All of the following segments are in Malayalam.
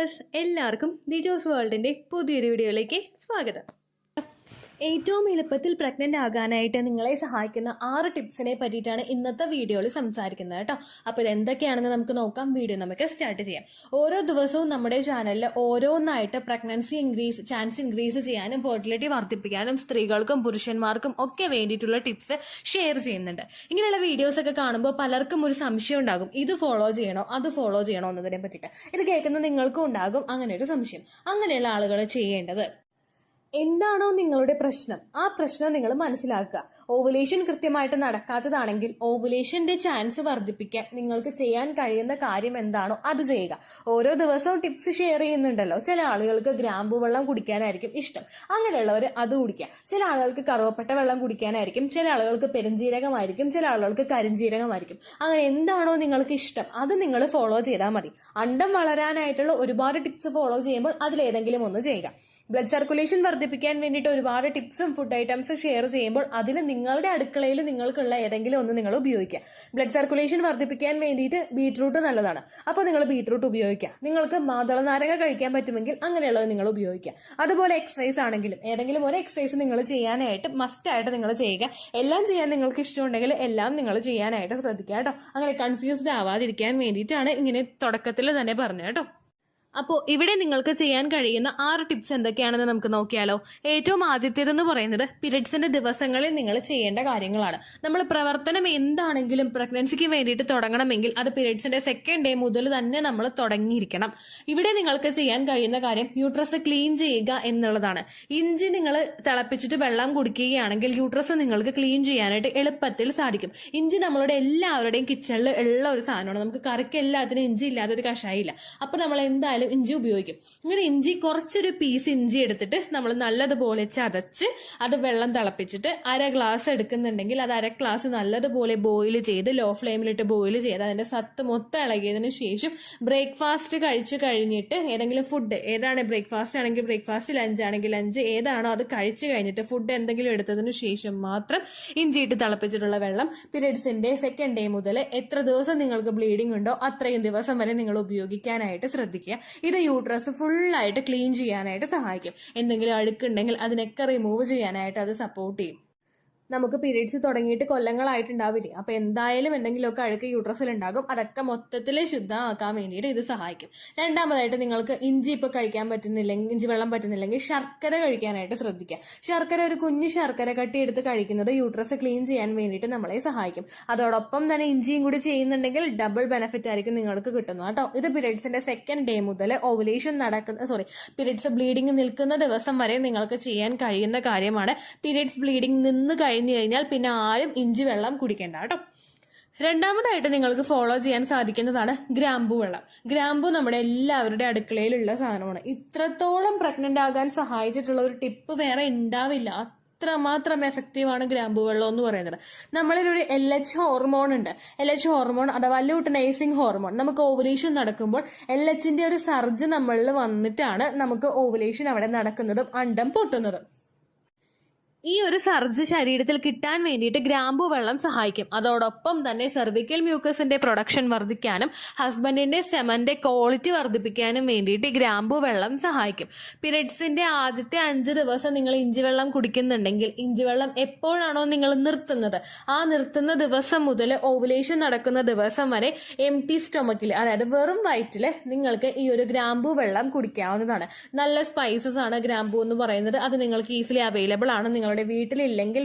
വ്യൂവേഴ്സ്, എല്ലാവർക്കും ദിജോസ് വേൾഡിൻ്റെ പുതിയൊരു വീഡിയോയിലേക്ക് സ്വാഗതം. ഏറ്റവും എളുപ്പത്തിൽ പ്രഗ്നൻ്റ് ആകാനായിട്ട് നിങ്ങളെ സഹായിക്കുന്ന 6 ടിപ്സിനെ പറ്റിയിട്ടാണ് ഇന്നത്തെ വീഡിയോയിൽ സംസാരിക്കുന്നത് കേട്ടോ. അപ്പോൾ ഇതെന്തൊക്കെയാണെന്ന് നമുക്ക് നോക്കാം. വീഡിയോ നമുക്ക് സ്റ്റാർട്ട് ചെയ്യാം. ഓരോ ദിവസവും നമ്മുടെ ചാനലിൽ ഓരോന്നായിട്ട് പ്രഗ്നൻസി ചാൻസ് ഇൻക്രീസ് ചെയ്യാനും ഫെർട്ടിലിറ്റി വർദ്ധിപ്പിക്കാനും സ്ത്രീകൾക്കും പുരുഷന്മാർക്കും ഒക്കെ വേണ്ടിയിട്ടുള്ള ടിപ്സ് ഷെയർ ചെയ്യുന്നുണ്ട്. ഇങ്ങനെയുള്ള വീഡിയോസ് ഒക്കെ കാണുമ്പോൾ പലർക്കും ഒരു സംശയം ഉണ്ടാകും, ഇത് ഫോളോ ചെയ്യണോ അത് ഫോളോ ചെയ്യണോ എന്നതിനെ പറ്റിയിട്ട്. ഇത് കേൾക്കുന്ന നിങ്ങൾക്കും ഉണ്ടാകും അങ്ങനെ ഒരു സംശയം. അങ്ങനെയുള്ള ആളുകൾ ചെയ്യേണ്ടത്, എന്താണോ നിങ്ങളുടെ പ്രശ്നം ആ പ്രശ്നം നിങ്ങൾ മനസ്സിലാക്കുക. ഓവുലേഷൻ കൃത്യമായിട്ട് നടക്കാത്തതാണെങ്കിൽ ഓവുലേഷന്റെ ചാൻസ് വർദ്ധിപ്പിക്കാൻ നിങ്ങൾക്ക് ചെയ്യാൻ കഴിയുന്ന കാര്യം എന്താണോ അത് ചെയ്യുക. ഓരോ ദിവസവും ടിപ്സ് ഷെയർ ചെയ്യുന്നുണ്ടല്ലോ. ചില ആളുകൾക്ക് ഗ്രാമ്പു വെള്ളം കുടിക്കാനായിരിക്കും ഇഷ്ടം, അങ്ങനെയുള്ളവർ അത് കുടിക്കുക. ചില ആളുകൾക്ക് കറുവപ്പട്ട വെള്ളം കുടിക്കാനായിരിക്കും, ചില ആളുകൾക്ക് പെരുംജീരകമായിരിക്കും, ചില ആളുകൾക്ക് കരിഞ്ജീരകമായിരിക്കും. അങ്ങനെ എന്താണോ നിങ്ങൾക്ക് ഇഷ്ടം അത് നിങ്ങൾ ഫോളോ ചെയ്താൽ മതി. അണ്ടം വളരാനായിട്ടുള്ള ഒരുപാട് ടിപ്സ് ഫോളോ ചെയ്യുമ്പോൾ അതിലേതെങ്കിലും ഒന്ന് ചെയ്യുക. ബ്ലഡ് സർക്കുലേഷൻ വർദ്ധിപ്പിക്കാൻ വേണ്ടിയിട്ട് ഒരുപാട് ടിപ്സും ഫുഡ് ഐറ്റംസും ഷെയർ ചെയ്യുമ്പോൾ അതിൽ നിങ്ങളുടെ അടുക്കളയിൽ നിങ്ങൾക്കുള്ള ഏതെങ്കിലും ഒന്ന് നിങ്ങൾ ഉപയോഗിക്കുക. ബ്ലഡ് സർക്കുലേഷൻ വർദ്ധിപ്പിക്കാൻ വേണ്ടിയിട്ട് ബീട്രൂട്ട് നല്ലതാണ്, അപ്പോൾ നിങ്ങൾ ബീട്രൂട്ട് ഉപയോഗിക്കുക. നിങ്ങൾക്ക് മാതളനാരങ്ങ കഴിക്കാൻ പറ്റുമെങ്കിൽ അങ്ങനെയുള്ളത് നിങ്ങൾ ഉപയോഗിക്കുക. അതുപോലെ എക്സസൈസ് ആണെങ്കിലും ഏതെങ്കിലും ഒരു എക്സസൈസ് നിങ്ങൾ ചെയ്യാനായിട്ട് മസ്റ്റായിട്ട് നിങ്ങൾ ചെയ്യുക. എല്ലാം ചെയ്യാൻ നിങ്ങൾക്ക് ഇഷ്ടമുണ്ടെങ്കിൽ എല്ലാം നിങ്ങൾ ചെയ്യാനായിട്ട് ശ്രദ്ധിക്കുക കേട്ടോ. അങ്ങനെ കൺഫ്യൂസ്ഡ് ആവാതിരിക്കാൻ വേണ്ടിയിട്ടാണ് ഇങ്ങനെ തുടക്കത്തിൽ തന്നെ പറഞ്ഞത് കേട്ടോ. അപ്പോൾ ഇവിടെ നിങ്ങൾക്ക് ചെയ്യാൻ കഴിയുന്ന 6 ടിപ്സ് എന്തൊക്കെയാണെന്ന് നമുക്ക് നോക്കിയാലോ. ഏറ്റവും ആദ്യത്തേതെന്ന് പറയുന്നത് പീരിയഡ്സിന്റെ ദിവസങ്ങളിൽ നിങ്ങൾ ചെയ്യേണ്ട കാര്യങ്ങളാണ്. നമ്മൾ പ്രവർത്തനം എന്താണെങ്കിലും പ്രഗ്നൻസിക്ക് വേണ്ടിയിട്ട് തുടങ്ങണമെങ്കിൽ അത് പീരിയഡ്സിന്റെ സെക്കൻഡ് ഡേ മുതൽ തന്നെ നമ്മൾ തുടങ്ങിയിരിക്കണം. ഇവിടെ നിങ്ങൾക്ക് ചെയ്യാൻ കഴിയുന്ന കാര്യം യൂട്രസ് ക്ലീൻ ചെയ്യുക എന്നുള്ളതാണ്. ഇഞ്ചി നിങ്ങൾ തിളപ്പിച്ചിട്ട് വെള്ളം കുടിക്കുകയാണെങ്കിൽ യൂട്രസ് നിങ്ങൾക്ക് ക്ലീൻ ചെയ്യാനായിട്ട് എളുപ്പത്തിൽ സാധിക്കും. ഇഞ്ചി നമ്മളുടെ എല്ലാവരുടെയും കിച്ചണിൽ ഉള്ള ഒരു സാധനമാണ്. നമുക്ക് കറിക്ക് എല്ലാത്തിനും ഇഞ്ചി ഇല്ലാത്തൊരു കഷായില്ല. അപ്പോൾ നമ്മൾ എന്തായാലും ഇഞ്ചി ഉപയോഗിക്കും. ഇങ്ങനെ ഇഞ്ചി കുറച്ചൊരു പീസ് ഇഞ്ചി എടുത്തിട്ട് നമ്മൾ നല്ലതുപോലെ ചതച്ച് അത് വെള്ളം തിളപ്പിച്ചിട്ട് 1/2 ഗ്ലാസ് എടുക്കുന്നുണ്ടെങ്കിൽ അത് 1/2 ഗ്ലാസ് നല്ലതുപോലെ ബോയിൽ ചെയ്ത് ലോ ഫ്ലെയിമിലിട്ട് ബോയിൽ ചെയ്ത് അതിന്റെ സത്ത് മൊത്തം ഇളകിയതിനു ശേഷം ബ്രേക്ക്ഫാസ്റ്റ് കഴിച്ചു കഴിഞ്ഞിട്ട് ഏതെങ്കിലും ഫുഡ് ഏതാണ്, ബ്രേക്ക്ഫാസ്റ്റ് ആണെങ്കിൽ ബ്രേക്ക്ഫാസ്റ്റ്, ലഞ്ച് ആണെങ്കിൽ ലഞ്ച്, ഏതാണോ അത് കഴിച്ചു കഴിഞ്ഞിട്ട് ഫുഡ് എന്തെങ്കിലും എടുത്തതിനു ശേഷം മാത്രം ഇഞ്ചിയിട്ട് തിളപ്പിച്ചിട്ടുള്ള വെള്ളം പീരിയഡ്സിന്റെ സെക്കൻഡ് ഡേ മുതൽ എത്ര ദിവസം നിങ്ങൾക്ക് ബ്ലീഡിംഗ് ഉണ്ടോ അത്രയും ദിവസം വരെ നിങ്ങൾ ഉപയോഗിക്കാനായിട്ട് ശ്രദ്ധിക്കുക. ഇത് യൂട്രസ് ഫുള്ളായിട്ട് ക്ലീൻ ചെയ്യാനായിട്ട് സഹായിക്കും. എന്തെങ്കിലും അഴുക്കുണ്ടെങ്കിൽ അതിനൊക്കെ റിമൂവ് ചെയ്യാനായിട്ട് അത് സപ്പോർട്ട് ചെയ്യും. നമുക്ക് പീരീഡ്സ് തുടങ്ങിയിട്ട് കൊല്ലങ്ങളായിട്ടുണ്ടാവില്ലേ, അപ്പോൾ എന്തായാലും എന്തെങ്കിലുമൊക്കെ അഴുക്ക് യൂട്രസിൽ ഉണ്ടാകും. അതൊക്കെ മൊത്തത്തിൽ ശുദ്ധമാക്കാൻ വേണ്ടിയിട്ട് ഇത് സഹായിക്കും. രണ്ടാമതായിട്ട് നിങ്ങൾക്ക് ഇഞ്ചി ഇപ്പോൾ കഴിക്കാൻ പറ്റുന്നില്ലെങ്കിൽ, ഇഞ്ചി വെള്ളം പറ്റുന്നില്ലെങ്കിൽ ശർക്കര കഴിക്കാനായിട്ട് ശ്രദ്ധിക്കുക. ശർക്കര, ഒരു കുഞ്ഞു ശർക്കര കട്ടി എടുത്ത് കഴിക്കുന്നത് യൂട്രസ് ക്ലീൻ ചെയ്യാൻ വേണ്ടിയിട്ട് നമ്മളെ സഹായിക്കും. അതോടൊപ്പം തന്നെ ഇഞ്ചിയും കൂടി ചെയ്യുന്നുണ്ടെങ്കിൽ ഡബിൾ ബെനിഫിറ്റ് ആയിരിക്കും നിങ്ങൾക്ക് കിട്ടുന്നത് കേട്ടോ. ഇത് പീരീഡ്സിന്റെ സെക്കൻഡ് ഡേ മുതൽ ഓവുലേഷൻ പീരീഡ്സ് ബ്ലീഡിംഗ് നിൽക്കുന്ന ദിവസം വരെ നിങ്ങൾക്ക് ചെയ്യാൻ കഴിയുന്ന കാര്യമാണ്. പീരീഡ്സ് ബ്ലീഡിംഗ് നിന്ന് കഴിഞ്ഞാൽ പിന്നെ ആരും ഇഞ്ചി വെള്ളം കുടിക്കേണ്ട കേട്ടോ. രണ്ടാമതായിട്ട് നിങ്ങൾക്ക് ഫോളോ ചെയ്യാൻ സാധിക്കുന്നതാണ് ഗ്രാമ്പു വെള്ളം. ഗ്രാമ്പു നമ്മുടെ എല്ലാവരുടെ അടുക്കളയിലുള്ള സാധനമാണ്. ഇത്രത്തോളം പ്രഗ്നന്റ് ആകാൻ സഹായിച്ചിട്ടുള്ള ഒരു ടിപ്പ് വേറെ ഉണ്ടാവില്ല. അത്രമാത്രം എഫക്റ്റീവാണ് ഗ്രാമ്പു വെള്ളം എന്ന് പറയുന്നത്. നമ്മളിലൊരു LH ഹോർമോൺ ഉണ്ട്. LH ഹോർമോൺ അഥവാ ലൂട്ടനൈസിങ് ഹോർമോൺ. നമുക്ക് ഓവുലേഷൻ നടക്കുമ്പോൾ LHന്റെ ഒരു സർജ് നമ്മളിൽ വന്നിട്ടാണ് നമുക്ക് ഓവുലേഷൻ അവിടെ നടക്കുന്നതും അണ്ടം പൊട്ടുന്നതും. ഈ ഒരു സർജ് ശരീരത്തിൽ കിട്ടാൻ വേണ്ടിയിട്ട് ഗ്രാമ്പു വെള്ളം സഹായിക്കും. അതോടൊപ്പം തന്നെ സെർവിക്കൽ മ്യൂക്കസിന്റെ പ്രൊഡക്ഷൻ വർദ്ധിക്കാനും ഹസ്ബൻഡിന്റെ സെമന്റെ ക്വാളിറ്റി വർദ്ധിപ്പിക്കാനും വേണ്ടിയിട്ട് ഗ്രാമ്പു വെള്ളം സഹായിക്കും. പീരിയഡ്സിന്റെ ആദ്യത്തെ 5 ദിവസം നിങ്ങൾ ഇഞ്ചി വെള്ളം കുടിക്കുന്നുണ്ടെങ്കിൽ ഇഞ്ചി വെള്ളം എപ്പോഴാണോ നിങ്ങൾ നിർത്തുന്നത് ആ നിർത്തുന്ന ദിവസം മുതൽ ഓവുലേഷൻ നടക്കുന്ന ദിവസം വരെ എംപ്റ്റി സ്റ്റൊമക്കിൽ, അതായത് വെറും വയറ്റിൽ നിങ്ങൾക്ക് ഈ ഒരു ഗ്രാമ്പു വെള്ളം കുടിക്കാവുന്നതാണ്. നല്ല സ്പൈസസ് ആണ് ഗ്രാമ്പു എന്ന് പറയുന്നത്. അത് നിങ്ങൾക്ക് ഈസിലി അവൈലബിൾ ആണ്. നിങ്ങളുടെ വീട്ടിലില്ലെങ്കിൽ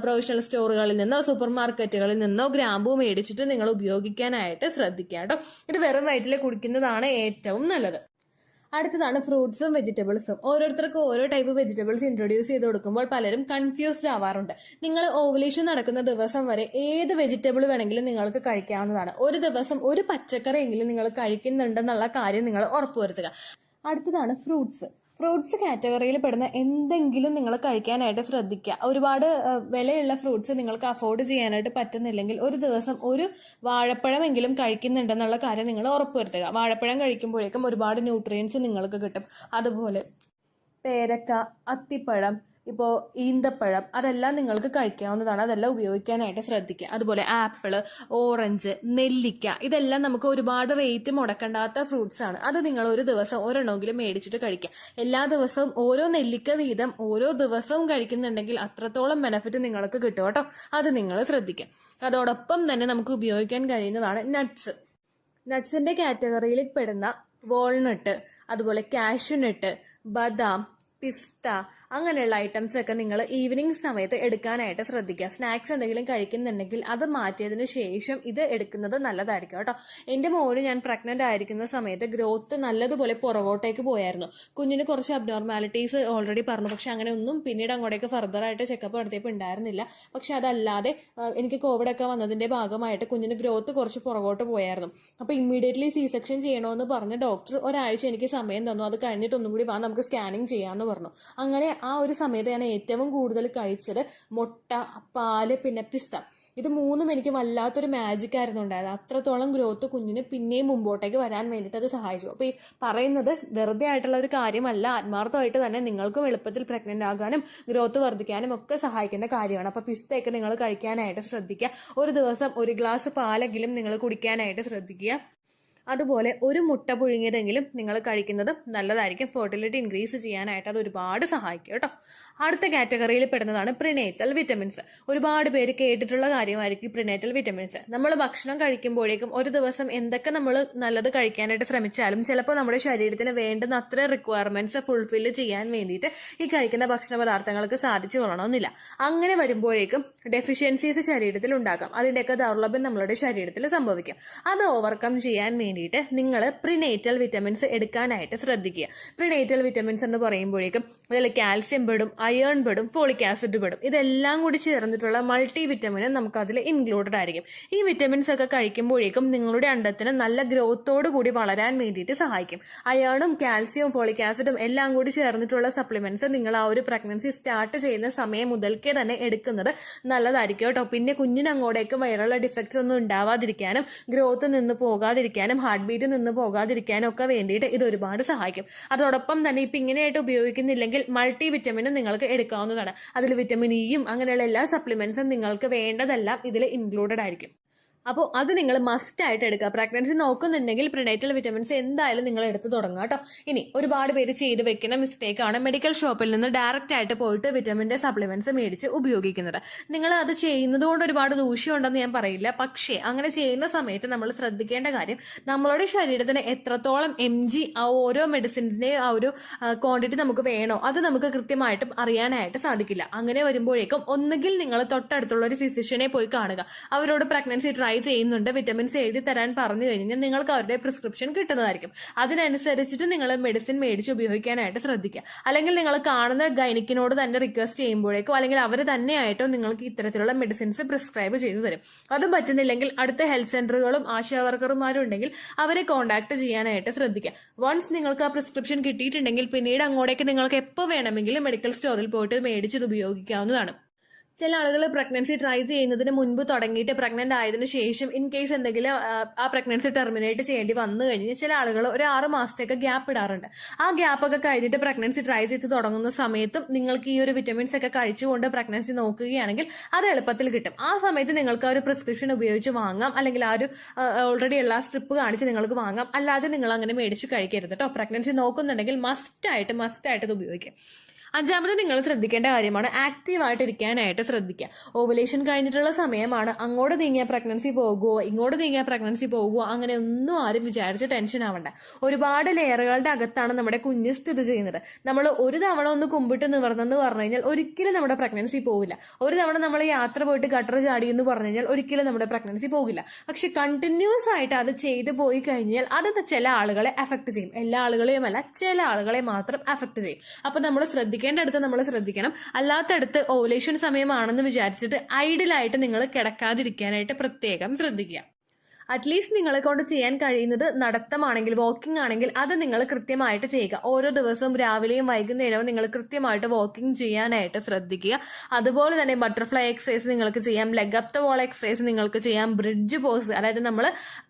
പ്രൊഫഷണൽ സ്റ്റോറുകളിൽ നിന്നോ സൂപ്പർ മാർക്കറ്റുകളിൽ നിന്നോ ഗ്രാമ്പൂ മേടിച്ചിട്ട് നിങ്ങൾ ഉപയോഗിക്കാനായിട്ട് ശ്രദ്ധിക്കുക കേട്ടോ. ഇത് വെറും വയറ്റിൽ കുടിക്കുന്നതാണ് ഏറ്റവും നല്ലത്. അടുത്തതാണ് ഫ്രൂട്ട്സും വെജിറ്റബിൾസും. ഓരോരുത്തർക്കും ഓരോ ടൈപ്പ് വെജിറ്റബിൾസ് ഇൻട്രൊഡ്യൂസ് ചെയ്ത് കൊടുക്കുമ്പോൾ പലരും കൺഫ്യൂസ്ഡ് ആവാറുണ്ട്. നിങ്ങൾ ഓവുലേഷൻ നടക്കുന്ന ദിവസം വരെ ഏത് വെജിറ്റബിൾ വേണമെങ്കിലും നിങ്ങൾക്ക് കഴിക്കാവുന്നതാണ്. ഒരു ദിവസം ഒരു പച്ചക്കറി എങ്കിലും നിങ്ങൾ കഴിക്കുന്നുണ്ടെന്നുള്ള കാര്യം നിങ്ങൾ ഉറപ്പുവരുത്തുക. അടുത്തതാണ് ഫ്രൂട്ട്സ്. ഫ്രൂട്ട്സ് കാറ്റഗറിയിൽ പെടുന്ന എന്തെങ്കിലും നിങ്ങൾ കഴിക്കാനായിട്ട് ശ്രദ്ധിക്കുക. ഒരുപാട് വിലയുള്ള ഫ്രൂട്ട്സ് നിങ്ങൾക്ക് അഫോർഡ് ചെയ്യാനായിട്ട് പറ്റുന്നില്ലെങ്കിൽ ഒരു ദിവസം ഒരു വാഴപ്പഴമെങ്കിലും കഴിക്കുന്നുണ്ടെന്നുള്ള കാര്യം നിങ്ങൾ ഉറപ്പുവരുത്തുക. വാഴപ്പഴം കഴിക്കുമ്പോഴേക്കും ഒരുപാട് ന്യൂട്രിയൻസ് നിങ്ങൾക്ക് കിട്ടും. അതുപോലെ പേരക്ക, അത്തിപ്പഴം, ഇപ്പോൾ ഈന്തപ്പഴം അതെല്ലാം നിങ്ങൾക്ക് കഴിക്കാവുന്നതാണ്. അതെല്ലാം ഉപയോഗിക്കാനായിട്ട് ശ്രദ്ധിക്കുക. അതുപോലെ ആപ്പിള്, ഓറഞ്ച്, നെല്ലിക്ക ഇതെല്ലാം നമുക്ക് ഒരുപാട് റേറ്റ് മുടക്കേണ്ടാത്ത ഫ്രൂട്ട്സ് ആണ്. അത് നിങ്ങൾ ഒരു ദിവസം ഒരെണ്ണമെങ്കിലും മേടിച്ചിട്ട് കഴിക്കുക. എല്ലാ ദിവസവും ഓരോ നെല്ലിക്ക വീതം ഓരോ ദിവസവും കഴിക്കുന്നുണ്ടെങ്കിൽ അത്രത്തോളം ബെനിഫിറ്റ് നിങ്ങൾക്ക് കിട്ടും കേട്ടോ. അത് നിങ്ങൾ ശ്രദ്ധിക്കുക. അതോടൊപ്പം തന്നെ നമുക്ക് ഉപയോഗിക്കാൻ കഴിയുന്നതാണ് നട്ട്സ്. നട്ട്സിന്റെ കാറ്റഗറിയിൽ പെടുന്ന വാൾനട്ട്, അതുപോലെ കാഷ്യൂനട്ട്, ബദാം, പിസ്ത അങ്ങനെയുള്ള ഐറ്റംസ് ഒക്കെ നിങ്ങൾ ഈവനിങ് സമയത്ത് എടുക്കാനായിട്ട് ശ്രദ്ധിക്കുക. സ്നാക്സ് എന്തെങ്കിലും കഴിക്കുന്നുണ്ടെങ്കിൽ അത് മാറ്റിയതിന് ശേഷം ഇത് എടുക്കുന്നത് നല്ലതായിരിക്കും കേട്ടോ. എൻ്റെ മോന് ഞാൻ പ്രഗ്നന്റ് ആയിരിക്കുന്ന സമയത്ത് ഗ്രോത്ത് നല്ലതുപോലെ പുറകോട്ടേക്ക് പോയായിരുന്നു. കുഞ്ഞിന് കുറച്ച് അബ്നോർമാലിറ്റീസ് ഓൾറെഡി പറഞ്ഞു, പക്ഷെ അങ്ങനെ ഒന്നും പിന്നീട് അങ്ങോട്ടേക്ക് ഫർദർ ആയിട്ട് ചെക്കപ്പ് നടത്തിയപ്പോൾ ഉണ്ടായിരുന്നില്ല. പക്ഷെ അതല്ലാതെ എനിക്ക് കോവിഡ് ഒക്കെ വന്നതിന്റെ ഭാഗമായിട്ട് കുഞ്ഞിന് ഗ്രോത്ത് കുറച്ച് പുറകോട്ട് പോയായിരുന്നു. അപ്പോൾ ഇമ്മീഡിയറ്റ്ലി സി സെക്ഷൻ ചെയ്യണമെന്ന് പറഞ്ഞ ഡോക്ടർ ഒരാഴ്ച എനിക്ക് സമയം തന്നു. അത് കഴിഞ്ഞിട്ട് ഒന്നും കൂടി നമുക്ക് സ്കാനിങ് ചെയ്യാമെന്ന് പറഞ്ഞു. അങ്ങനെ ആ ഒരു സമയത്ത് ഞാൻ ഏറ്റവും കൂടുതൽ കഴിച്ചത് മുട്ട, പാല്, പിന്നെ പിസ്ത. ഇത് മൂന്നും എനിക്ക് വല്ലാത്തൊരു മാജിക് ആയിരുന്നു ഉണ്ടായത്. അത്രത്തോളം ഗ്രോത്ത് കുഞ്ഞിന് പിന്നെയും മുമ്പോട്ടേക്ക് വരാൻ വേണ്ടിയിട്ട് അത് സഹായിച്ചു. അപ്പോൾ ഈ പറയുന്നത് വെറുതെ ആയിട്ടുള്ള ഒരു കാര്യമല്ല, ആത്മാർത്ഥമായിട്ട് തന്നെ നിങ്ങൾക്കും എളുപ്പത്തിൽ പ്രഗ്നന്റ് ആകാനും ഗ്രോത്ത് വർദ്ധിക്കാനും ഒക്കെ സഹായിക്കുന്ന കാര്യമാണ്. അപ്പോൾ പിസ്തയൊക്കെ നിങ്ങൾ കഴിക്കാനായിട്ട് ശ്രദ്ധിക്കുക. ഒരു ദിവസം 1 ഗ്ലാസ് പാലെങ്കിലും നിങ്ങൾ കുടിക്കാനായിട്ട് ശ്രദ്ധിക്കുക. അതുപോലെ ഒരു മുട്ട പുഴുങ്ങിയതെങ്കിലും നിങ്ങൾ കഴിക്കുന്നത് നല്ലതായിരിക്കും. ഫെർട്ടിലിറ്റി ഇൻക്രീസ് ചെയ്യാനായിട്ട് അത് ഒരുപാട് സഹായിക്കും കേട്ടോ. അടുത്ത കാറ്റഗറിയിൽ പെടുന്നതാണ് പ്രിനേറ്റൽ വിറ്റമിൻസ്. ഒരുപാട് പേര് കേട്ടിട്ടുള്ള കാര്യമായിരിക്കും പ്രിനേറ്റൽ വിറ്റമിൻസ്. നമ്മൾ ഭക്ഷണം കഴിക്കുമ്പോഴേക്കും ഒരു ദിവസം എന്തൊക്കെ നമ്മൾ നല്ലത് കഴിക്കാനായിട്ട് ശ്രമിച്ചാലും ചിലപ്പോൾ നമ്മുടെ ശരീരത്തിന് വേണ്ടുന്ന അത്ര റിക്വയർമെന്റ്സ് ഫുൾഫില്ല് ചെയ്യാൻ വേണ്ടിയിട്ട് ഈ കഴിക്കുന്ന ഭക്ഷണ പദാർത്ഥങ്ങൾക്ക് സാധിച്ചു കൊള്ളണമെന്നില്ല. അങ്ങനെ വരുമ്പോഴേക്കും ഡെഫിഷ്യൻസീസ് ശരീരത്തിൽ ഉണ്ടാകാം. അതിൻ്റെയൊക്കെ ദൗർലഭ്യം നമ്മളുടെ ശരീരത്തിൽ സംഭവിക്കും. അത് ഓവർകം ചെയ്യാൻ വേണ്ടിയിട്ട് നിങ്ങൾ പ്രിനേറ്റൽ വിറ്റമിൻസ് എടുക്കാനായിട്ട് ശ്രദ്ധിക്കുക. പ്രിനേറ്റൽ വിറ്റമിൻസ് എന്ന് പറയുമ്പോഴേക്കും അതിൽ കാൽസ്യം പെടും, അയേൺ പെടും, ഫോളിക് ആസിഡ് പെടും. ഇതെല്ലാം കൂടി ചേർന്നിട്ടുള്ള മൾട്ടി വിറ്റമിനും നമുക്ക് അതിൽ ഇൻക്ലൂഡഡ് ആയിരിക്കും. ഈ വിറ്റമിൻസ് ഒക്കെ കഴിക്കുമ്പോഴേക്കും നിങ്ങളുടെ അണ്ടത്തിന് നല്ല ഗ്രോത്തോട് കൂടി വളരാൻ വേണ്ടിയിട്ട് സഹായിക്കും. അയേണും കാൽസ്യവും ഫോളിക് ആസിഡും എല്ലാം കൂടി ചേർന്നിട്ടുള്ള സപ്ലിമെന്റ്സ് നിങ്ങൾ ആ ഒരു പ്രഗ്നൻസി സ്റ്റാർട്ട് ചെയ്യുന്ന സമയം മുതൽക്കേ തന്നെ എടുക്കുന്നത് നല്ലതായിരിക്കും കേട്ടോ. പിന്നെ കുഞ്ഞിന് അങ്ങോട്ടേക്ക് വൈറൽ ഡിഫക്ട്സ് ഒന്നും ഉണ്ടാവാതിരിക്കാനും ഗ്രോത്ത് നിന്ന് പോകാതിരിക്കാനും ഹാർട്ട് ബീറ്റ് നിന്ന് പോകാതിരിക്കാനും ഒക്കെ വേണ്ടിയിട്ട് ഇത് ഒരുപാട് സഹായിക്കും. അതോടൊപ്പം തന്നെ ഇപ്പം ഇങ്ങനെയായിട്ട് ഉപയോഗിക്കുന്നില്ലെങ്കിൽ മൾട്ടി വിറ്റമിനും നിങ്ങൾക്ക് എടുക്കാവുന്നതാണ്. അതിൽ വിറ്റമിൻ ഇയും അങ്ങനെയുള്ള എല്ലാ സപ്ലിമെന്റ്സും നിങ്ങൾക്ക് വേണ്ടതെല്ലാം ഇതിൽ ഇൻക്ലൂഡഡ് ആയിരിക്കും. അപ്പോൾ അത് നിങ്ങൾ മസ്റ്റ് ആയിട്ട് എടുക്കുക. പ്രഗ്നൻസി നോക്കുന്നുണ്ടെങ്കിൽ പ്രിനേറ്റൽ വിറ്റമിൻസ് എന്തായാലും നിങ്ങൾ എടുത്തു തുടങ്ങുക കേട്ടോ. ഇനി ഒരുപാട് പേര് ചെയ്ത് വെക്കുന്ന മിസ്റ്റേക്കാണ് മെഡിക്കൽ ഷോപ്പിൽ നിന്ന് ഡയറക്റ്റ് ആയിട്ട് പോയിട്ട് വിറ്റമിൻ്റെ സപ്ലിമെന്റ്സ് മേടിച്ച് ഉപയോഗിക്കുന്നത്. നിങ്ങൾ അത് ചെയ്യുന്നത് കൊണ്ട് ഒരുപാട് ദൂഷ്യമുണ്ടെന്ന് ഞാൻ പറയില്ല. പക്ഷേ അങ്ങനെ ചെയ്യുന്ന സമയത്ത് നമ്മൾ ശ്രദ്ധിക്കേണ്ട കാര്യം നമ്മളുടെ ശരീരത്തിന് എത്രത്തോളം mg ആ ഓരോ മെഡിസിൻസിന്റെ ആ ഒരു ക്വാണ്ടിറ്റി നമുക്ക് വേണോ അത് നമുക്ക് കൃത്യമായിട്ടും അറിയാനായിട്ട് സാധിക്കില്ല. അങ്ങനെ വരുമ്പോഴേക്കും ഒന്നുകിൽ നിങ്ങൾ തൊട്ടടുത്തുള്ള ഒരു ഫിസിഷ്യനെ പോയി കാണുക. അവരോട് പ്രഗ്നൻസി ട്രൈ ചെയ്യുന്നുണ്ട്, വിറ്റമിൻസ് എഴുതി തരാൻ പറഞ്ഞു കഴിഞ്ഞാൽ നിങ്ങൾക്ക് അവരുടെ പ്രിസ്ക്രിപ്ഷൻ കിട്ടുന്നതായിരിക്കും. അതിനനുസരിച്ചിട്ട് നിങ്ങൾ മെഡിസിൻ മേടിച്ച് ഉപയോഗിക്കാനായിട്ട് ശ്രദ്ധിക്കുക. അല്ലെങ്കിൽ നിങ്ങൾ കാണുന്ന ഗൈനിക്കിനോട് തന്നെ റിക്വസ്റ്റ് ചെയ്യുമ്പോഴേക്കും അല്ലെങ്കിൽ അവർ തന്നെയായിട്ടോ നിങ്ങൾക്ക് ഇത്തരത്തിലുള്ള മെഡിസിൻസ് പ്രിസ്ക്രൈബ് ചെയ്തു തരും. അതും പറ്റുന്നില്ലെങ്കിൽ അടുത്ത ഹെൽത്ത് സെന്ററുകളും ആശാ വർക്കർമാരും ഉണ്ടെങ്കിൽ അവരെ കോൺടാക്ട് ചെയ്യാനായിട്ട് ശ്രദ്ധിക്കുക. വൺസ് നിങ്ങൾക്ക് ആ പ്രിസ്ക്രിപ്ഷൻ കിട്ടിയിട്ടുണ്ടെങ്കിൽ പിന്നീട് അങ്ങോട്ടേക്ക് നിങ്ങൾക്ക് എപ്പോൾ വേണമെങ്കിലും മെഡിക്കൽ സ്റ്റോറിൽ പോയിട്ട് മേടിച്ചത് ഉപയോഗിക്കാവുന്നതാണ്. ചില ആളുകൾ പ്രഗ്നൻസി ട്രൈ ചെയ്യുന്നതിന് മുൻപ് തുടങ്ങിയിട്ട് പ്രഗ്നന്റ് ആയതിനു ശേഷം ഇൻ കേസ് എന്തെങ്കിലും ആ പ്രഗ്നൻസി ടെർമിനേറ്റ് ചെയ്യേണ്ടി വന്നു കഴിഞ്ഞാൽ ചില ആളുകൾ ഒരു 6 മാസത്തേക്ക് ഗ്യാപ്പ് ഇടാറുണ്ട്. ആ ഗ്യാപ്പ് ഒക്കെ കഴിഞ്ഞിട്ട് പ്രഗ്നൻസി ട്രൈ ചെയ്ത് തുടങ്ങുന്ന സമയത്തും നിങ്ങൾക്ക് ഈ ഒരു വിറ്റമിൻസ് ഒക്കെ കഴിച്ചുകൊണ്ട് പ്രഗ്നൻസി നോക്കുകയാണെങ്കിൽ അത് എളുപ്പത്തിൽ കിട്ടും. ആ സമയത്ത് നിങ്ങൾക്ക് ആ ഒരു പ്രിസ്ക്രിപ്ഷൻ ഉപയോഗിച്ച് വാങ്ങാം, അല്ലെങ്കിൽ ആ ഒരു ഓൾറെഡി ഉള്ള സ്ട്രിപ്പ് കാണിച്ച് നിങ്ങൾക്ക് വാങ്ങാം. അല്ലാതെ നിങ്ങൾ അങ്ങനെ മേടിച്ച് കഴിക്കരുത് കേട്ടോ. പ്രഗ്നൻസി നോക്കുന്നുണ്ടെങ്കിൽ മസ്റ്റ് ആയിട്ട് ഇത് ഉപയോഗിക്കാം. 5ാമത് നിങ്ങൾ ശ്രദ്ധിക്കേണ്ട കാര്യമാണ് ആക്റ്റീവായിട്ട് ഇരിക്കാനായിട്ട് ശ്രദ്ധിക്കുക. ഓവുലേഷൻ കഴിഞ്ഞിട്ടുള്ള സമയമാണ്. അങ്ങോട്ട് നീങ്ങിയ പ്രഗ്നൻസി പോകുമോ ഇങ്ങോട്ട് നീങ്ങിയ പ്രഗ്നൻസി പോകുമോ അങ്ങനെ ഒന്നും ആരും വിചാരിച്ച് ടെൻഷൻ ആവണ്ട. ഒരുപാട് ലെയറുകളുടെ അകത്താണ് നമ്മുടെ കുഞ്ഞ് സ്ഥിതി ചെയ്യുന്നത്. നമ്മൾ ഒരു തവണ ഒന്ന് കുമ്പിട്ട് നിവർന്നെന്ന് പറഞ്ഞു കഴിഞ്ഞാൽ ഒരിക്കലും നമ്മുടെ പ്രഗ്നൻസി പോവില്ല. ഒരു തവണ നമ്മൾ യാത്ര പോയിട്ട് ഗട്ടർ ചാടി എന്ന് പറഞ്ഞു കഴിഞ്ഞാൽ ഒരിക്കലും നമ്മുടെ പ്രഗ്നൻസി പോകില്ല. പക്ഷെ കണ്ടിന്യൂസ് ആയിട്ട് അത് ചെയ്തു പോയി കഴിഞ്ഞാൽ അത് ചില ആളുകളെ അഫക്ട് ചെയ്യും. എല്ലാ ആളുകളെയും അല്ല, ചില ആളുകളെ മാത്രം അഫക്ട് ചെയ്യും. അപ്പൊ നമ്മൾ അടുത്ത് നമ്മൾ ശ്രദ്ധിക്കണം. അല്ലാത്തടുത്ത് ഓവുലേഷൻ സമയമാണെന്ന് വിചാരിച്ചിട്ട് ഐഡിലായിട്ട് നിങ്ങൾ കിടക്കാതിരിക്കാനായിട്ട് പ്രത്യേകം ശ്രദ്ധിക്കുക. അറ്റ്ലീസ്റ്റ് നിങ്ങളെ കൊണ്ട് ചെയ്യാൻ കഴിയുന്നത് നടത്തമാണെങ്കിൽ, വാക്കിംഗ് ആണെങ്കിൽ അത് നിങ്ങൾ കൃത്യമായിട്ട് ചെയ്യുക. ഓരോ ദിവസവും രാവിലെയും വൈകുന്നേരവും നിങ്ങൾ കൃത്യമായിട്ട് വാക്കിംഗ് ചെയ്യാനായിട്ട് ശ്രദ്ധിക്കുക. അതുപോലെ തന്നെ ബട്ടർഫ്ലൈ എക്സസൈസ് നിങ്ങൾക്ക് ചെയ്യാം, leg up the wall exercise നിങ്ങൾക്ക് ചെയ്യാം, ബ്രിഡ്ജ് പോസ്, അതായത് നമ്മൾ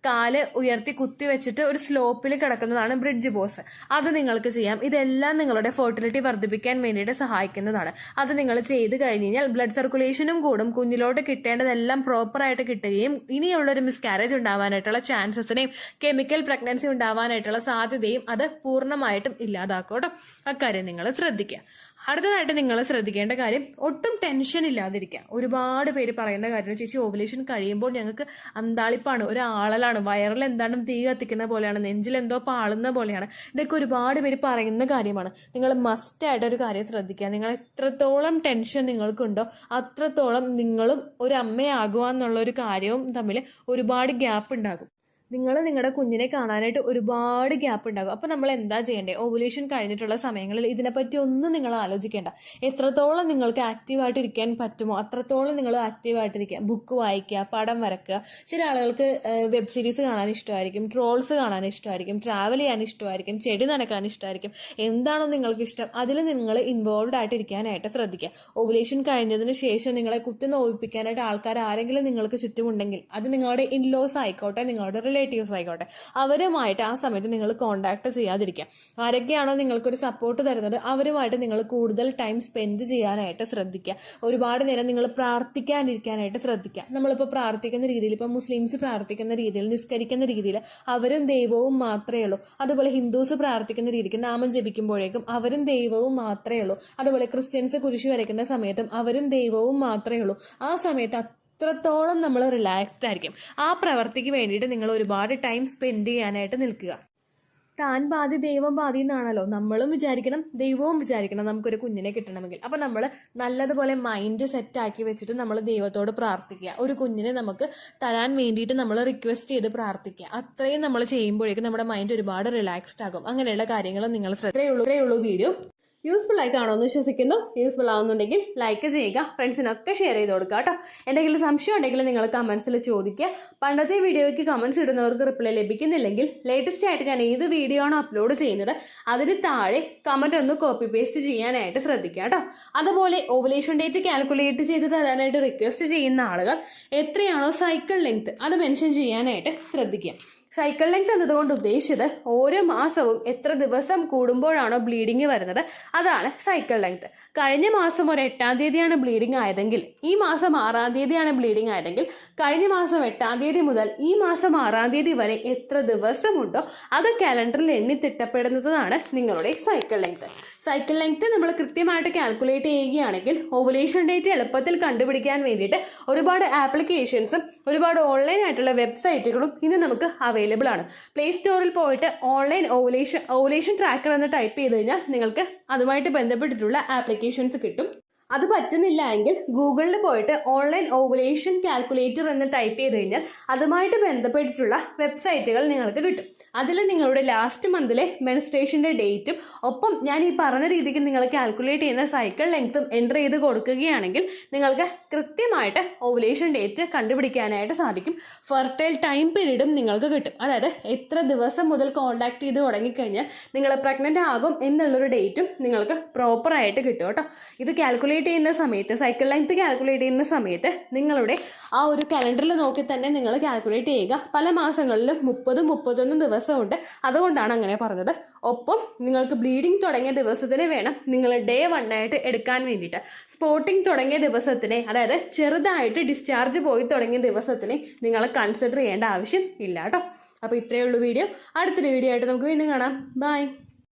കാല് ഉയർത്തി കുത്തി വെച്ചിട്ട് ഒരു സ്ലോപ്പിൽ കിടക്കുന്നതാണ് ബ്രിഡ്ജ് പോസ്, അത് നിങ്ങൾക്ക് ചെയ്യാം. ഇതെല്ലാം നിങ്ങളുടെ ഫെർട്ടിലിറ്റി വർദ്ധിപ്പിക്കാൻ വേണ്ടിയിട്ട് സഹായിക്കുന്നതാണ്. അത് നിങ്ങൾ ചെയ്ത് കഴിഞ്ഞ് കഴിഞ്ഞാൽ ബ്ലഡ് സർക്കുലേഷനും കൂടും, കുഞ്ഞിലോട്ട് കിട്ടേണ്ടതെല്ലാം പ്രോപ്പറായിട്ട് കിട്ടുകയും ഇനിയുള്ളൊരു മിസ്കാരേജ് ഉണ്ടാവാനായിട്ടുള്ള ചാൻസസിനെയും കെമിക്കൽ പ്രഗ്നൻസി ഉണ്ടാവാനായിട്ടുള്ള സാധ്യതയും അത് പൂർണ്ണമായിട്ടും ഇല്ലാതാക്കും കേട്ടോ. അക്കാര്യം നിങ്ങൾ ശ്രദ്ധിക്കുക. അടുത്തതായിട്ട് നിങ്ങൾ ശ്രദ്ധിക്കേണ്ട കാര്യം, ഒട്ടും ടെൻഷൻ ഇല്ലാതിരിക്കുക. ഒരുപാട് പേര് പറയുന്ന കാര്യം, ചേച്ചി ഓവുലേഷൻ കഴിയുമ്പോൾ ഞങ്ങൾക്ക് അന്താളിപ്പാണ്, ഒരു ആളലാണ്, വയറിൽ എന്താണ് തീ കത്തിക്കുന്ന പോലെയാണ്, നെഞ്ചിൽ എന്തോ പാളുന്ന പോലെയാണ്. ഇതൊക്കെ ഒരുപാട് പേര് പറയുന്ന കാര്യമാണ്. നിങ്ങൾ മസ്റ്റായിട്ട് ഒരു കാര്യം ശ്രദ്ധിക്കുക. നിങ്ങൾ എത്രത്തോളം ടെൻഷൻ നിങ്ങൾക്കുണ്ടോ അത്രത്തോളം നിങ്ങളും ഒരു അമ്മയാകുക എന്നുള്ള ഒരു കാര്യവും തമ്മിൽ ഒരുപാട് ഗ്യാപ്പ് ഉണ്ടാകും. നിങ്ങളുടെ കുഞ്ഞിനെ കാണാനായിട്ട് ഒരുപാട് ഗ്യാപ്പ് ഉണ്ടാകും. അപ്പോൾ നമ്മൾ എന്താ ചെയ്യേണ്ടത്? ഓവുലേഷൻ കഴിഞ്ഞിട്ടുള്ള സമയങ്ങളിൽ ഇതിനെപ്പറ്റി ഒന്നും നിങ്ങൾ ആലോചിക്കേണ്ട. എത്രത്തോളം നിങ്ങൾക്ക് ആക്റ്റീവായിട്ട് ഇരിക്കാൻ പറ്റുമോ അത്രത്തോളം നിങ്ങൾ ആക്റ്റീവായിട്ടിരിക്കുക. ബുക്ക് വായിക്കുക, പടം വരക്കുക. ചില ആളുകൾക്ക് വെബ് സീരീസ് കാണാൻ ഇഷ്ടമായിരിക്കും, ട്രോൾസ് കാണാൻ ഇഷ്ടമായിരിക്കും, ട്രാവൽ ചെയ്യാൻ ഇഷ്ടമായിരിക്കും, ചെടി നനക്കാൻ ഇഷ്ടമായിരിക്കും. എന്താണോ നിങ്ങൾക്ക് ഇഷ്ടം അതിൽ നിങ്ങൾ ഇൻവോൾവ് ആയിട്ട് ഇരിക്കാനായിട്ട് ശ്രദ്ധിക്കുക. ഓവുലേഷൻ കഴിഞ്ഞതിന് ശേഷം നിങ്ങളെ കുത്തി നോവിപ്പിക്കാനായിട്ട് ആൾക്കാർ ആരെങ്കിലും നിങ്ങൾക്ക് ചുറ്റുമുണ്ടെങ്കിൽ, അത് നിങ്ങളുടെ ഇൻലോസ് ആയിക്കോട്ടെ, നിങ്ങളുടെ റിലേറ്റീവ്സ് ആയിക്കോട്ടെ, അവരുമായിട്ട് ആ സമയത്ത് നിങ്ങൾ കോണ്ടാക്ട് ചെയ്യാതിരിക്കുക. ആരൊക്കെയാണോ നിങ്ങൾക്കൊരു സപ്പോർട്ട് തരുന്നത് അവരുമായിട്ട് നിങ്ങൾ കൂടുതൽ ടൈം സ്പെൻഡ് ചെയ്യാനായിട്ട് ശ്രദ്ധിക്കുക. ഒരുപാട് നേരം നിങ്ങൾ പ്രാർത്ഥിക്കാനിരിക്കാനായിട്ട് ശ്രദ്ധിക്കുക. നമ്മളിപ്പോൾ പ്രാർത്ഥിക്കുന്ന രീതിയിൽ, ഇപ്പോൾ മുസ്ലിംസ് പ്രാർത്ഥിക്കുന്ന രീതിയിൽ, നിസ്കരിക്കുന്ന രീതിയിൽ അവരും ദൈവവും മാത്രമേ ഉള്ളൂ. അതുപോലെ ഹിന്ദുസ് പ്രാർത്ഥിക്കുന്ന രീതിക്ക് നാമം ജപിക്കുമ്പോഴേക്കും അവരും ദൈവവും മാത്രമേ ഉള്ളൂ. അതുപോലെ ക്രിസ്ത്യൻസ് കുരിശ് വരയ്ക്കുന്ന സമയത്തും അവരും ദൈവവും മാത്രമേ ഉള്ളൂ. ആ സമയത്ത് അത്രത്തോളം നമ്മൾ റിലാക്സ്ഡ് ആയിരിക്കും. ആ പ്രവർത്തിക്ക് വേണ്ടിയിട്ട് നിങ്ങൾ ഒരുപാട് ടൈം സ്പെൻഡ് ചെയ്യാനായിട്ട് നിൽക്കുക. താൻ പാതി ദൈവം പാതി എന്നാണല്ലോ. നമ്മളും വിചാരിക്കണം, ദൈവവും വിചാരിക്കണം നമുക്കൊരു കുഞ്ഞിനെ കിട്ടണമെങ്കിൽ. അപ്പം നമ്മൾ നല്ലതുപോലെ മൈൻഡ് സെറ്റാക്കി വെച്ചിട്ട് നമ്മൾ ദൈവത്തോട് പ്രാർത്ഥിക്കുക. ഒരു കുഞ്ഞിനെ നമുക്ക് തരാൻ വേണ്ടിയിട്ട് നമ്മൾ റിക്വസ്റ്റ് ചെയ്ത് പ്രാർത്ഥിക്കുക. അത്രയും നമ്മൾ ചെയ്യുമ്പോഴേക്കും നമ്മുടെ മൈൻഡ് ഒരുപാട് റിലാക്സ്ഡ് ആകും. അങ്ങനെയുള്ള കാര്യങ്ങൾ നിങ്ങൾ ഇത്രയേ ഉള്ളൂ വീഡിയോ. യൂസ്ഫുൾ ആയി കാണുമെന്ന് വിശ്വസിക്കുന്നു. യൂസ്ഫുൾ ആവുന്നുണ്ടെങ്കിൽ ലൈക്ക് ചെയ്യുക, ഫ്രണ്ട്സിനൊക്കെ ഷെയർ ചെയ്ത് കൊടുക്കുക കേട്ടോ. എന്തെങ്കിലും സംശയം ഉണ്ടെങ്കിൽ നിങ്ങൾ കമൻസിൽ ചോദിക്കുക. പണ്ടത്തെ വീഡിയോയ്ക്ക് കമൻസ് ഇടുന്നവർക്ക് റിപ്ലൈ ലഭിക്കുന്നില്ലെങ്കിൽ ലേറ്റസ്റ്റ് ആയിട്ട് ഞാൻ ഏത് വീഡിയോ ആണോ അപ്ലോഡ് ചെയ്യുന്നത് അതിന് താഴെ കമൻറ്റ് ഒന്ന് കോപ്പി പേസ്റ്റ് ചെയ്യാനായിട്ട് ശ്രദ്ധിക്കുക കേട്ടോ. അതുപോലെ ഓവുലേഷൻ ഡേറ്റ് കാൽക്കുലേറ്റ് ചെയ്ത് തരാനായിട്ട് റിക്വസ്റ്റ് ചെയ്യുന്ന ആളുകൾ എത്രയാണോ സൈക്കിൾ ലെങ്ത് അത് മെൻഷൻ ചെയ്യാനായിട്ട് ശ്രദ്ധിക്കുക. സൈക്കിൾ ലെങ്ത് എന്നതുകൊണ്ട് ഉദ്ദേശിച്ചത് ഓരോ മാസവും എത്ര ദിവസം കൂടുമ്പോഴാണോ ബ്ലീഡിങ് വരുന്നത് അതാണ് സൈക്കിൾ ലെങ്ത്. കഴിഞ്ഞ മാസം ഒരു 8-ാം തീയതിയാണ് ബ്ലീഡിങ് ആയതെങ്കിൽ ഈ മാസം 6-ാം തീയതിയാണ് ബ്ലീഡിങ് ആയതെങ്കിൽ കഴിഞ്ഞ മാസം 8-ാം തീയതി മുതൽ ഈ മാസം 6-ാം തീയതി വരെ എത്ര ദിവസമുണ്ടോ അത് കാലണ്ടറിൽ എണ്ണി തിട്ടപ്പെടുന്നതാണ് നിങ്ങളുടെ സൈക്കിൾ ലെങ്ത്. സൈക്കിൾ ലെങ്ത് നമ്മൾ കൃത്യമായിട്ട് കാൽക്കുലേറ്റ് ചെയ്യുകയാണെങ്കിൽ ഓവുലേഷൻ ഡേറ്റ് എളുപ്പത്തിൽ കണ്ടുപിടിക്കാൻ വേണ്ടിയിട്ട് ഒരുപാട് ആപ്ലിക്കേഷൻസും ഒരുപാട് ഓൺലൈൻ ആയിട്ടുള്ള വെബ്സൈറ്റുകളും ഇന്ന് നമുക്ക് അവൈലബിൾ ആണ്. പ്ലേ സ്റ്റോറിൽ പോയിട്ട് ഓൺലൈൻ ഓവുലേഷൻ ട്രാക്കർ എന്ന് ടൈപ്പ് ചെയ്ത് കഴിഞ്ഞാൽ നിങ്ങൾക്ക് അതുമായിട്ട് ബന്ധപ്പെട്ടിട്ടുള്ള ആപ്ലിക്കേഷൻസ് കിട്ടും. അത് പറ്റുന്നില്ല എങ്കിൽ ഗൂഗിളിൽ പോയിട്ട് ഓൺലൈൻ ഓവുലേഷൻ കാൽക്കുലേറ്റർ എന്ന് ടൈപ്പ് ചെയ്ത് കഴിഞ്ഞാൽ അതുമായിട്ട് ബന്ധപ്പെട്ടിട്ടുള്ള വെബ്സൈറ്റുകൾ നിങ്ങൾക്ക് കിട്ടും. അതിൽ നിങ്ങളുടെ ലാസ്റ്റ് മന്തിലെ മെൻസ്ട്രേഷൻ്റെ ഡേറ്റും ഒപ്പം ഞാൻ ഈ പറഞ്ഞ രീതിക്ക് നിങ്ങൾ കാൽക്കുലേറ്റ് ചെയ്യുന്ന സൈക്കിൾ ലെങ്ത്തും എൻ്റർ ചെയ്ത് കൊടുക്കുകയാണെങ്കിൽ നിങ്ങൾക്ക് കൃത്യമായിട്ട് ഓവുലേഷൻ ഡേറ്റ് കണ്ടുപിടിക്കാനായിട്ട് സാധിക്കും. ഫെർട്ടൈൽ ടൈം പീരീഡും നിങ്ങൾക്ക് കിട്ടും. അതായത് എത്ര ദിവസം മുതൽ കോൺടാക്ട് ചെയ്ത് തുടങ്ങിക്കഴിഞ്ഞാൽ നിങ്ങൾ പ്രഗ്നൻ്റ് ആകും എന്നുള്ളൊരു ഡേറ്റും നിങ്ങൾക്ക് പ്രോപ്പറായിട്ട് കിട്ടും കേട്ടോ. ഇത് കാൽക്കുലേറ്റ് ചെയ്യുന്ന സമയത്ത്, സൈക്കിൾ ലെങ്ത് കാൽക്കുലേറ്റ് ചെയ്യുന്ന സമയത്ത് നിങ്ങളുടെ ആ ഒരു കലണ്ടറിൽ നോക്കി തന്നെ നിങ്ങൾ കാൽക്കുലേറ്റ് ചെയ്യുക. പല മാസങ്ങളിലും 30-31 ദിവസമുണ്ട്, അതുകൊണ്ടാണ് അങ്ങനെ പറഞ്ഞത്. ഒപ്പം നിങ്ങൾക്ക് ബ്ലീഡിങ് തുടങ്ങിയ ദിവസത്തിന് വേണം നിങ്ങൾ ഡേ 1 ആയിട്ട് എടുക്കാൻ വേണ്ടിയിട്ട്. സ്പോട്ടിങ് തുടങ്ങിയ ദിവസത്തിനെ, അതായത് ചെറുതായിട്ട് ഡിസ്ചാർജ് പോയി തുടങ്ങിയ ദിവസത്തിനെ നിങ്ങൾ കൺസിഡർ ചെയ്യേണ്ട ആവശ്യം ഇല്ല കേട്ടോ. അപ്പോൾ ഇത്രയേ ഉള്ളൂ വീഡിയോ. അടുത്തൊരു വീഡിയോ ആയിട്ട് നമുക്ക് വീണ്ടും കാണാം. ബൈ.